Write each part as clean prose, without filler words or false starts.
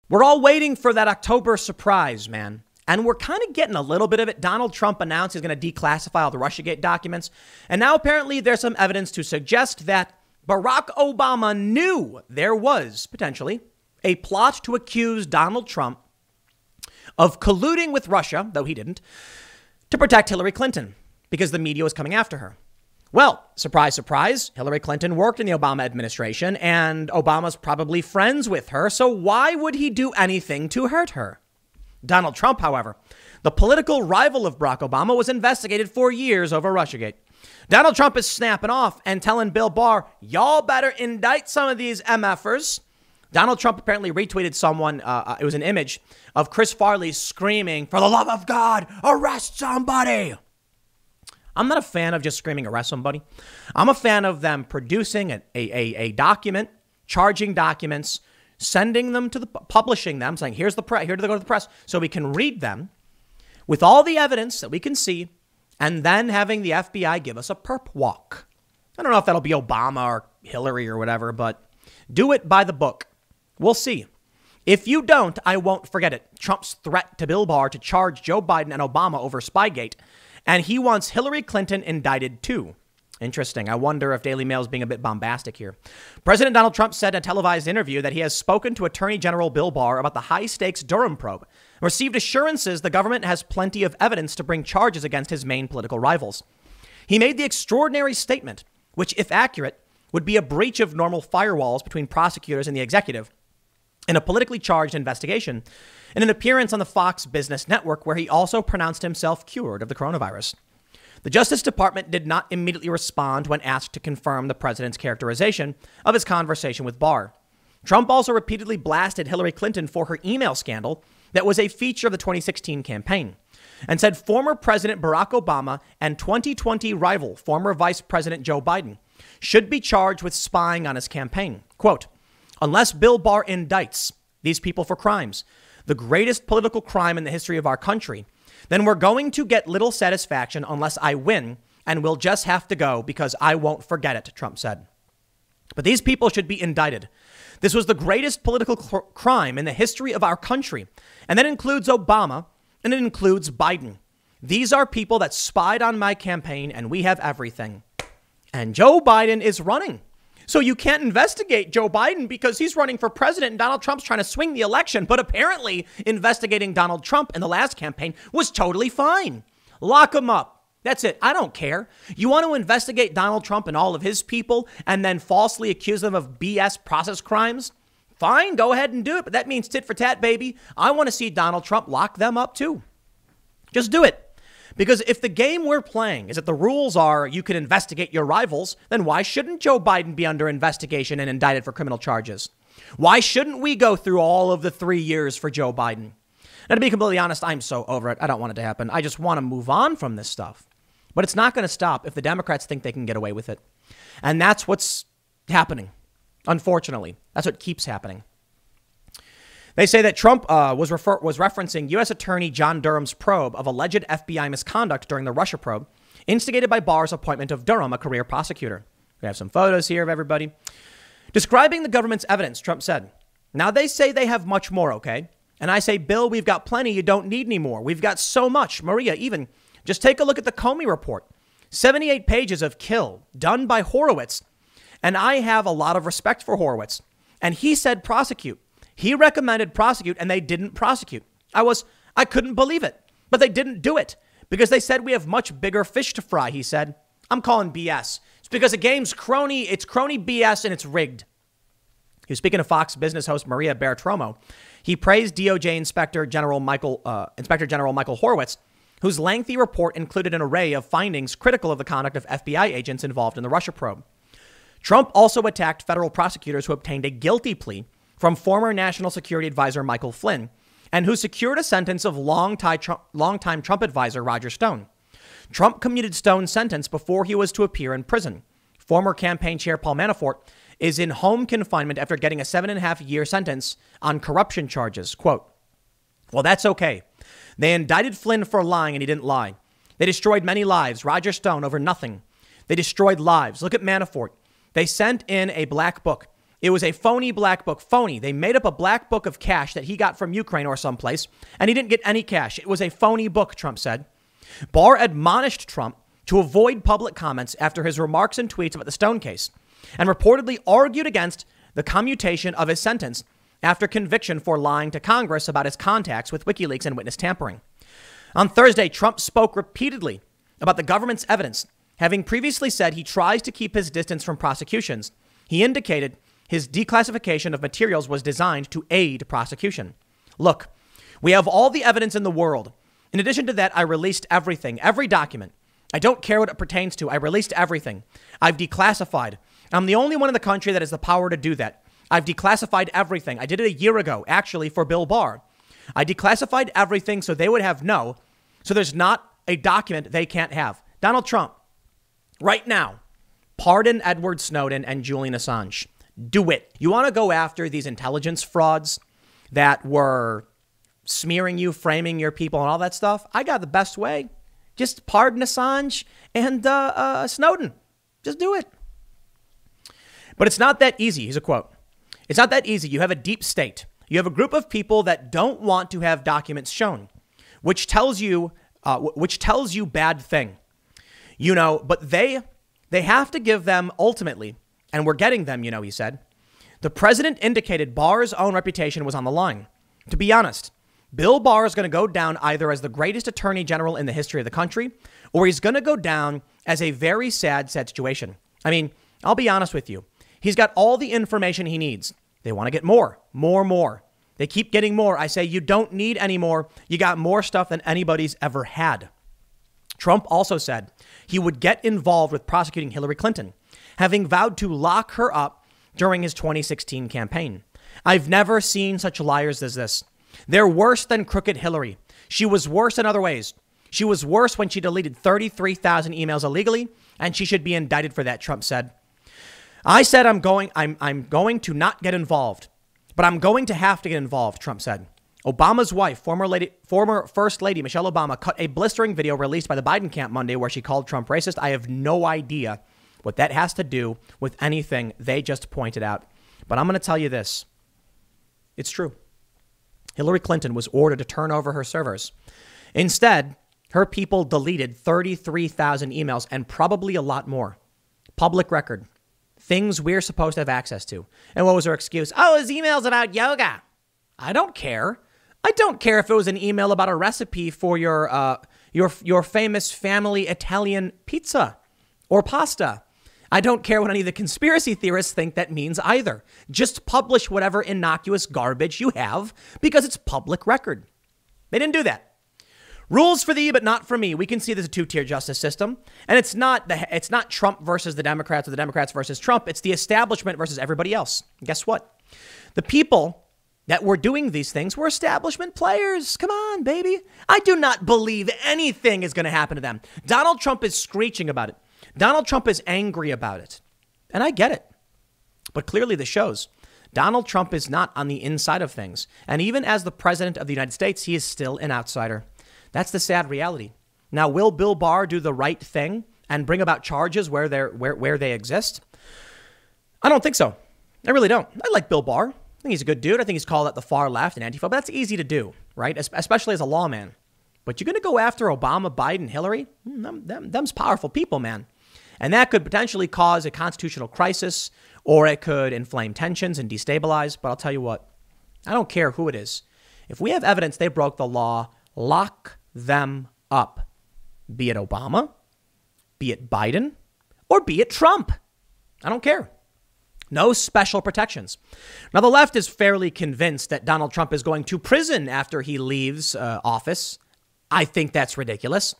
We're all waiting for that October surprise, man. And we're kind of getting a little bit of it. Donald Trump announced he's going to declassify all the Russiagate documents. And now apparently there's some evidence to suggest that Barack Obama knew there was potentially a plot to accuse Donald Trump of colluding with Russia, though he didn't, to protect Hillary Clinton because the media was coming after her. Well, surprise, surprise, Hillary Clinton worked in the Obama administration and Obama's probably friends with her. So why would he do anything to hurt her? Donald Trump, however, the political rival of Barack Obama, was investigated for years over Russiagate. Donald Trump is snapping off and telling Bill Barr, y'all better indict some of these MFers. Donald Trump apparently retweeted someone. It was an image of Chris Farley screaming, for the love of God, arrest somebody. I'm not a fan of just screaming, arrest somebody. I'm a fan of them producing a document, charging documents, sending them to publishing them, saying, here's the press, here to go to the press, so we can read them with all the evidence that we can see, and then having the FBI give us a perp walk. I don't know if that'll be Obama or Hillary or whatever, but do it by the book. We'll see. If you don't, I won't forget it. Trump's threat to Bill Barr to charge Joe Biden and Obama over Spygate, and he wants Hillary Clinton indicted too. Interesting. I wonder if Daily Mail is being a bit bombastic here. President Donald Trump said in a televised interview that he has spoken to Attorney General Bill Barr about the high-stakes Durham probe, and received assurances the government has plenty of evidence to bring charges against his main political rivals. He made the extraordinary statement, which, if accurate, would be a breach of normal firewalls between prosecutors and the executive in a politically charged investigation, in an appearance on the Fox Business Network where he also pronounced himself cured of the coronavirus. The Justice Department did not immediately respond when asked to confirm the president's characterization of his conversation with Barr. Trump also repeatedly blasted Hillary Clinton for her email scandal that was a feature of the 2016 campaign, and said former President Barack Obama and 2020 rival former Vice President Joe Biden should be charged with spying on his campaign. Quote, unless Bill Barr indicts these people for crimes, the greatest political crime in the history of our country, then we're going to get little satisfaction unless I win, and we'll just have to go because I won't forget it, Trump said. But these people should be indicted. This was the greatest political crime in the history of our country. And that includes Obama, and it includes Biden. These are people that spied on my campaign, and we have everything. And Joe Biden is running. So you can't investigate Joe Biden because he's running for president and Donald Trump's trying to swing the election. But apparently investigating Donald Trump in the last campaign was totally fine. Lock him up. That's it. I don't care. You want to investigate Donald Trump and all of his people and then falsely accuse them of BS process crimes? Fine, go ahead and do it. But that means tit for tat, baby. I want to see Donald Trump lock them up, too. Just do it. Because if the game we're playing is that the rules are you can investigate your rivals, then why shouldn't Joe Biden be under investigation and indicted for criminal charges? Why shouldn't we go through all of the 3 years for Joe Biden? Now, to be completely honest, I'm so over it. I don't want it to happen. I just want to move on from this stuff. But it's not going to stop if the Democrats think they can get away with it. And that's what's happening. Unfortunately, that's what keeps happening. They say that Trump was referencing U.S. Attorney John Durham's probe of alleged FBI misconduct during the Russia probe, instigated by Barr's appointment of Durham, a career prosecutor. We have some photos here of everybody. Describing the government's evidence, Trump said, now they say they have much more, okay? And I say, Bill, we've got plenty. You don't need any more. We've got so much. Maria, even just take a look at the Comey report. 78 pages of kill done by Horowitz. And I have a lot of respect for Horowitz. And he said prosecute. He recommended prosecute and they didn't prosecute. I couldn't believe it, but they didn't do it because they said we have much bigger fish to fry. He said, I'm calling BS. It's because the game's crony. It's crony BS and it's rigged. He was speaking to Fox Business host Maria Bartiromo. He praised DOJ Inspector General Michael Horowitz, whose lengthy report included an array of findings critical of the conduct of FBI agents involved in the Russia probe. Trump also attacked federal prosecutors who obtained a guilty plea from former National Security Advisor Michael Flynn, and who secured a sentence of longtime Trump advisor Roger Stone. Trump commuted Stone's sentence before he was to appear in prison. Former campaign chair Paul Manafort is in home confinement after getting a 7.5-year sentence on corruption charges. Quote, well, that's okay. They indicted Flynn for lying and he didn't lie. They destroyed many lives. Roger Stone over nothing. They destroyed lives. Look at Manafort. They sent in a black book It was a phony black book. Phony. They made up a black book of cash that he got from Ukraine or someplace, and he didn't get any cash. It was a phony book, Trump said. Barr admonished Trump to avoid public comments after his remarks and tweets about the Stone case, and reportedly argued against the commutation of his sentence after conviction for lying to Congress about his contacts with WikiLeaks and witness tampering. On Thursday, Trump spoke repeatedly about the government's evidence, having previously said he tries to keep his distance from prosecutions. He indicated his declassification of materials was designed to aid prosecution. Look, we have all the evidence in the world. In addition to that, I released everything, every document. I don't care what it pertains to. I released everything. I've declassified. I'm the only one in the country that has the power to do that. I've declassified everything. I did it a year ago, actually, for Bill Barr. I declassified everything so they would have so there's not a document they can't have. Donald Trump, right now, pardon Edward Snowden and Julian Assange. Do it. You want to go after these intelligence frauds that were smearing you, framing your people and all that stuff? I got the best way. Just pardon Assange and Snowden. Just do it. But it's not that easy. Here's a quote. It's not that easy. You have a deep state. You have a group of people that don't want to have documents shown, which tells you bad thing. You know, but they have to give them ultimately. And we're getting them, you know, he said. The president indicated Barr's own reputation was on the line. To be honest, Bill Barr is going to go down either as the greatest attorney general in the history of the country, or he's going to go down as a very sad situation. I mean, I'll be honest with you. He's got all the information he needs. They want to get more. They keep getting more. I say, you don't need any more. You got more stuff than anybody's ever had. Trump also said he would get involved with prosecuting Hillary Clinton, having vowed to lock her up during his 2016 campaign. I've never seen such liars as this. They're worse than crooked Hillary. She was worse in other ways. She was worse when she deleted 33,000 emails illegally, and she should be indicted for that, Trump said. I said I'm going to not get involved, but I'm going to have to get involved, Trump said. Obama's wife, former First Lady Michelle Obama, cut a blistering video released by the Biden camp Monday where she called Trump racist. I have no idea what that has to do with anything they just pointed out. But I'm going to tell you this. It's true. Hillary Clinton was ordered to turn over her servers. Instead, her people deleted 33,000 emails and probably a lot more. Public record. Things we're supposed to have access to. And what was her excuse? Oh, his email's about yoga. I don't care. I don't care if it was an email about a recipe for your famous family Italian pizza or pasta. I don't care what any of the conspiracy theorists think that means either. Just publish whatever innocuous garbage you have because it's public record. They didn't do that. Rules for thee, but not for me. We can see there's a two-tier justice system. And it's not Trump versus the Democrats or the Democrats versus Trump. It's the establishment versus everybody else. And guess what? The people that were doing these things were establishment players. Come on, baby. I do not believe anything is going to happen to them. Donald Trump is screeching about it. Donald Trump is angry about it. And I get it. But clearly this shows Donald Trump is not on the inside of things. And even as the president of the United States, he is still an outsider. That's the sad reality. Now, will Bill Barr do the right thing and bring about charges where they exist? I don't think so. I really don't. I like Bill Barr. I think he's a good dude. I think he's called at the far left and Antifa, but that's easy to do, right? Especially as a lawman. But you're going to go after Obama, Biden, Hillary? Them's powerful people, man. And that could potentially cause a constitutional crisis, or it could inflame tensions and destabilize. But I'll tell you what, I don't care who it is. If we have evidence they broke the law, lock them up. Be it Obama, be it Biden, or be it Trump. I don't care. No special protections. Now, the left is fairly convinced that Donald Trump is going to prison after he leaves office. I think that's ridiculous.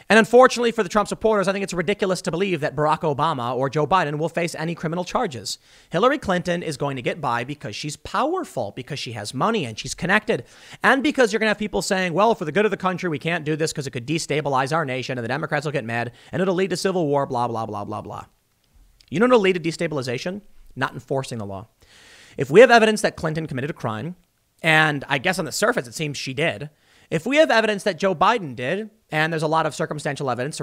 And unfortunately for the Trump supporters, I think it's ridiculous to believe that Barack Obama or Joe Biden will face any criminal charges. Hillary Clinton is going to get by because she's powerful, because she has money and she's connected, and because you're going to have people saying, well, for the good of the country, we can't do this because it could destabilize our nation and the Democrats will get mad and it'll lead to civil war, blah, blah, blah, blah, blah. You know what'll lead to destabilization? Not enforcing the law. If we have evidence that Clinton committed a crime, and I guess on the surface it seems she did, if we have evidence that Joe Biden did, and there's a lot of circumstantial evidence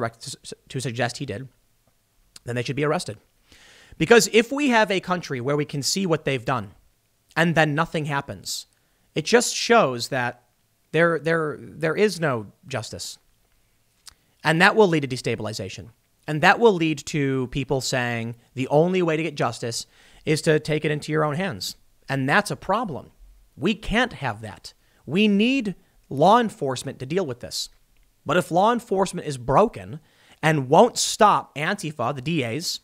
to suggest he did, then they should be arrested. Because if we have a country where we can see what they've done and then nothing happens, it just shows that there is no justice. And that will lead to destabilization. And that will lead to people saying the only way to get justice is to take it into your own hands. And that's a problem. We can't have that. We need law enforcement to deal with this. But if law enforcement is broken and won't stop Antifa, the DAs,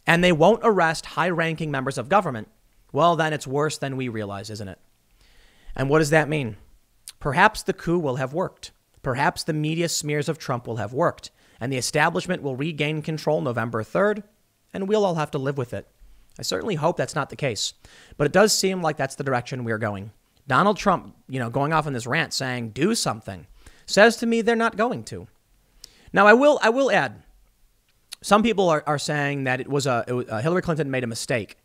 and they won't arrest high-ranking members of government, well, then it's worse than we realize, isn't it? And what does that mean? Perhaps the coup will have worked. Perhaps the media smears of Trump will have worked, and the establishment will regain control November 3rd, and we'll all have to live with it. I certainly hope that's not the case, but it does seem like that's the direction we're going. Donald Trump, going off on this rant saying, do something, says to me they're not going to. Now, I will add, some people are saying that Hillary Clinton made a mistake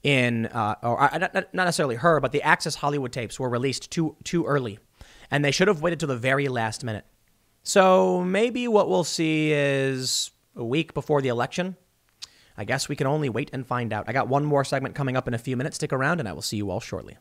in, not necessarily her, but the Access Hollywood tapes were released too early, and they should have waited till the very last minute. So maybe what we'll see is a week before the election. I guess we can only wait and find out. I got one more segment coming up in a few minutes. Stick around, and I will see you all shortly.